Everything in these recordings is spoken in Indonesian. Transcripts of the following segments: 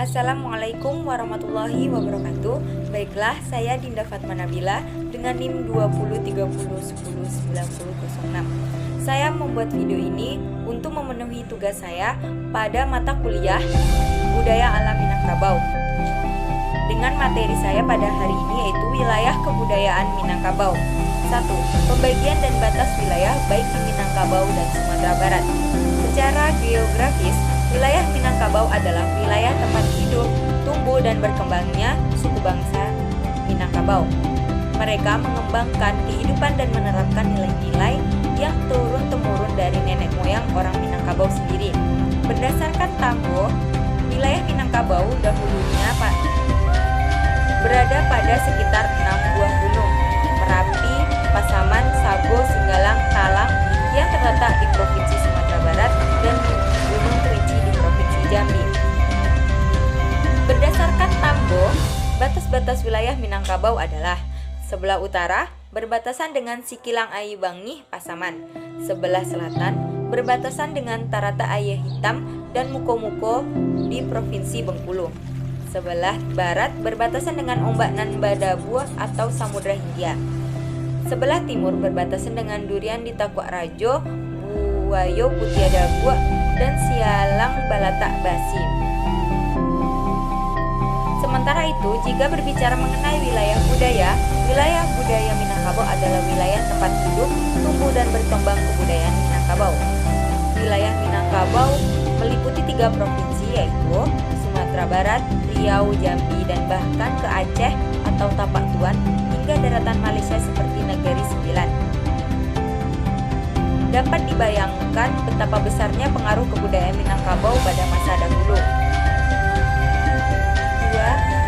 Assalamualaikum warahmatullahi wabarakatuh. Baiklah, saya Dinda Fatma Nabila dengan NIM 203010109006. Saya membuat video ini untuk memenuhi tugas saya pada mata kuliah Budaya Alam Minangkabau. Dengan materi saya pada hari ini yaitu Wilayah Kebudayaan Minangkabau. 1. Pembagian dan batas wilayah baik di Minangkabau dan Sumatera Barat. Secara geografis, wilayah Minangkabau adalah wilayah tempat hidup, tumbuh dan berkembangnya suku bangsa Minangkabau. Mereka mengembangkan kehidupan dan menerapkan nilai-nilai yang turun-temurun dari nenek moyang orang Minangkabau sendiri. Berdasarkan Tambo, wilayah Minangkabau dahulunya berada pada sekitar 6 buah gunung: Merapi, Pasaman, Sago, Singgalang, Talang yang terletak di Provinsi Sumatera Barat dan Gunung Kerinci di Provinsi Jambi. Berdasarkan Tambo, batas-batas wilayah Minangkabau adalah: sebelah utara berbatasan dengan Sikilang Ayi Bangih, Pasaman. Sebelah selatan berbatasan dengan Tarata Aye Hitam dan Muko-Muko di Provinsi Bengkulu. Sebelah barat berbatasan dengan Ombak Nan Badabuah atau Samudra Hindia. Sebelah timur berbatasan dengan Durian di Takwak Rajo, Buwayo Putiadagua dan Sialang Balatak Basi. Sementara itu, jika berbicara mengenai wilayah budaya Minangkabau adalah wilayah tempat hidup, tumbuh dan berkembang kebudayaan Minangkabau. Wilayah Minangkabau meliputi 3 provinsi yaitu Sumatera Barat, Riau, Jambi, dan bahkan ke Aceh atau Tapak Tuan hingga daratan Malaysia seperti Negeri Sembilan. Dapat dibayangkan betapa besarnya pengaruh kebudayaan Minangkabau pada masa dahulu. 2.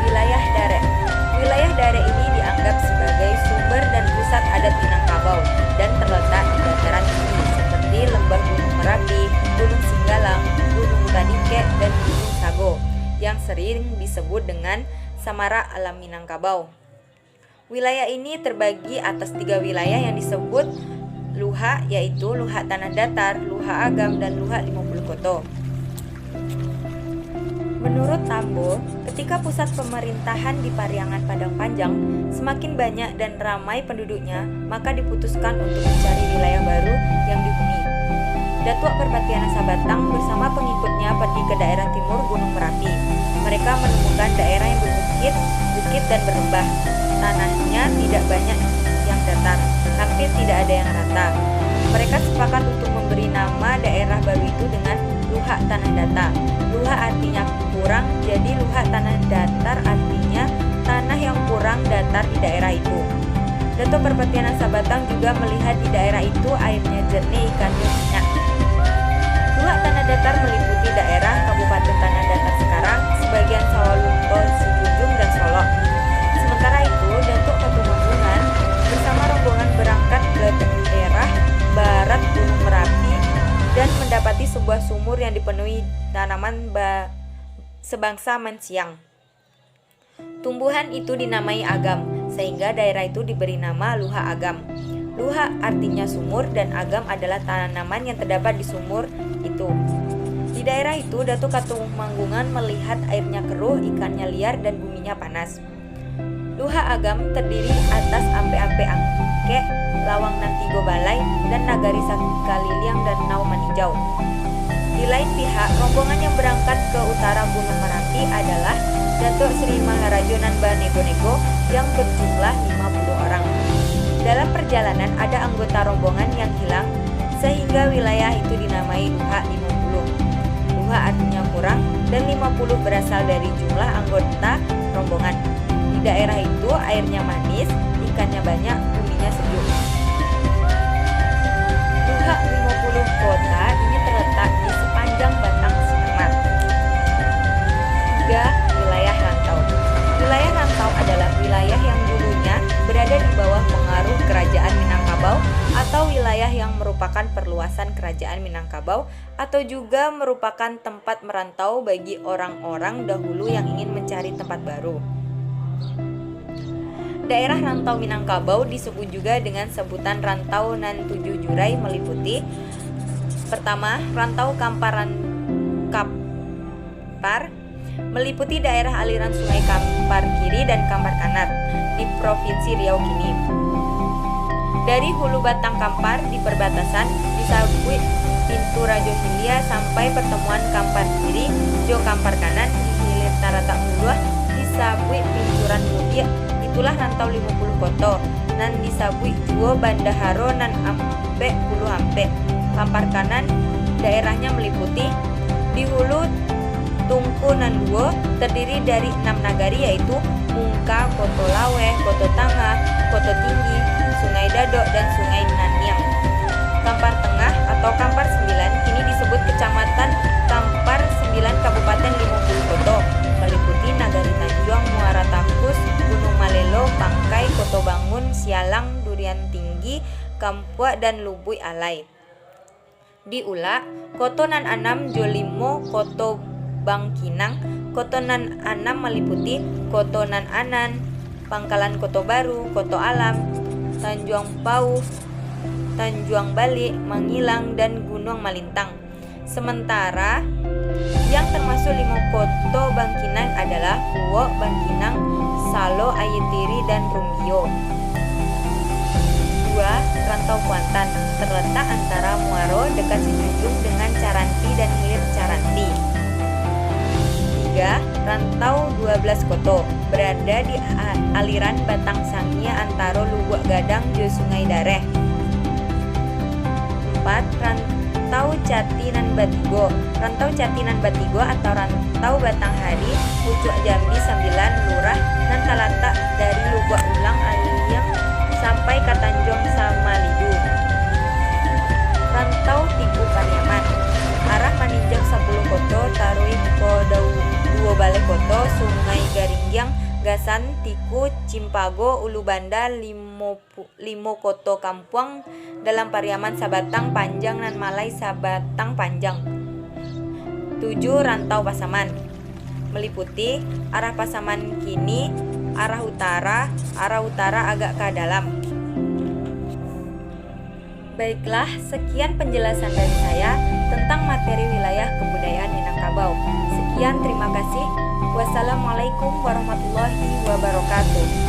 Wilayah Dare. Wilayah Dare ini dianggap sebagai sumber dan pusat adat Minangkabau dan terletak di dataran tinggi seperti lembah Gunung Merapi, Gunung Singgalang, Gunung Tadike, dan Gunung Sago yang sering disebut dengan Samara Alam Minangkabau. Wilayah ini terbagi atas 3 wilayah yang disebut Luha, yaitu Luha Tanah Datar, Luha Agam, dan Luha 50 Koto. Menurut Tambo, ketika pusat pemerintahan di Pariangan Padang Panjang semakin banyak dan ramai penduduknya, maka diputuskan untuk mencari wilayah baru yang dihuni. Datuk Perpatian Sabatang bersama pengikutnya pergi ke daerah timur Gunung Merapi. Mereka menemukan daerah yang berbukit dan berlembah. Tanahnya tidak banyak yang datar, hampir tidak ada yang rata. Mereka sepakat untuk memberi nama daerah baru itu dengan Luha Tanah Datar. Luha artinya kurang, jadi Luha Tanah Datar artinya tanah yang kurang datar di daerah itu. Datuk Perpatian Sabatang juga melihat di daerah itu airnya jernih, ikannya banyak. Luha Tanah Datar meliputi daerah Kabupaten Tanah Datar sekarang, sebagian Sawalunto, Sijunjung, dan Solok. Sementara itu, Datuk Ketumanggungan bersama rombongan berangkat ke daerah barat Gunung Merapi dan mendapati sebuah sumur yang dipenuhi tanaman sebangsa mensiang. Tumbuhan itu dinamai agam, sehingga daerah itu diberi nama Luha Agam. Luha artinya sumur dan agam adalah tanaman yang terdapat di sumur itu. Di daerah itu, Datuk Katumanggungan melihat airnya keruh, ikannya liar, dan buminya panas. Luha Agam terdiri atas Ampe-Ampe Angke, Lawang Nantigo Balai, dan Nagari Sakaliliang dan Nauman Hijau. Di lain pihak, rombongan yang berangkat ke utara Gunung Merapi adalah Datuk Sri Maharajo Nanba Nego-Nego yang berjumlah 50 orang. Dalam perjalanan ada anggota rombongan yang hilang sehingga wilayah itu dinamai Luha 50. Luha artinya kurang dan 50 berasal dari jumlah anggota rombongan. Di daerah itu airnya manis, ikannya banyak, buminya sejuk. Luha 50 kota ini terletak di sepanjang Batang Sinermat. 3. Wilayah Rantau. Wilayah Rantau adalah wilayah yang dulunya berada di bawah pengaruh Kerajaan Minangkabau atau wilayah yang merupakan perluasan Kerajaan Minangkabau atau juga merupakan tempat merantau bagi orang-orang dahulu yang ingin mencari tempat baru. Daerah rantau Minangkabau disebut juga dengan sebutan Rantau Nan 7 Jurai meliputi: pertama, Rantau Kampar, meliputi daerah aliran Sungai Kampar Kiri dan Kampar Kanan di Provinsi Riau kini. Dari Hulu Batang Kampar di perbatasan disabui Pintu Rajo Hindia sampai pertemuan Kampar Kiri, Jo Kampar Kanan di hilir Taratak Muluah disabui Pincuran Mudia, itulah rantau 50 koto, nan disabui Juo Bandaharo nan ampe Hulu ampe. Kampar Kanan daerahnya meliputi di Hulu Tungku nan Duo terdiri dari 6 nagari yaitu Mungka, Koto Laweh, Koto Tangah, Koto Tinggi, Sungai Dadok dan Sungai Naniang. Kampar Tengah atau Kampar 9 kini disebut Kecamatan Kampar 9 Kabupaten 50 Koto, meliputi Nagari Tanjuang, Muara Takus, Gunung Malelo, Pangkai, Koto Bangun, Sialang, Durian Tinggi, Kampua dan Lubui Alai. Di Ula, Koto Nan Anam, Jolimo, Koto Bangkinang, Koto Nan Anam meliputi Koto Nan Anan, Pangkalan Koto Baru, Koto Alam, Tanjuang Pau, Tanjuang Bali, Mangilang, dan Gunung Malintang. Sementara yang termasuk 5 koto Bangkinang adalah Puo, Bangkinang, Salo, Ayitiri, dan Rumbio. 2. Rantau Kuantan terletak antara Muaro dekat Sijunjung dengan Caranti dan hilir Caranti. 3. Rantau 12 Koto berada di aliran Batang Sangia antara Lubuk Gadang Jo Sungai Dareh. 4. Rantau Catinan Batigo. Rantau Catinan Batigo atau Rantau Batanghari pucuk Jambi 9 lurah nan talatak dari Lubuk Ulang Aliang sampai ke Tanjung Samalidu. Rantau Tiku Pariaman arah Maninjak 10 Koto Tarui Kodau 2 Balai Koto Sungai Garinggiang Gasan Tiku Cimpago Ulu Banda 5 Koto Kampuang dalam Pariaman Sabatang Panjang dan Malai Sabatang Panjang. 7. Rantau Pasaman meliputi arah Pasaman kini arah utara agak ke dalam. Baiklah, sekian penjelasan dari saya tentang materi wilayah kebudayaan Minangkabau. Sekian, terima kasih. Wassalamualaikum warahmatullahi wabarakatuh.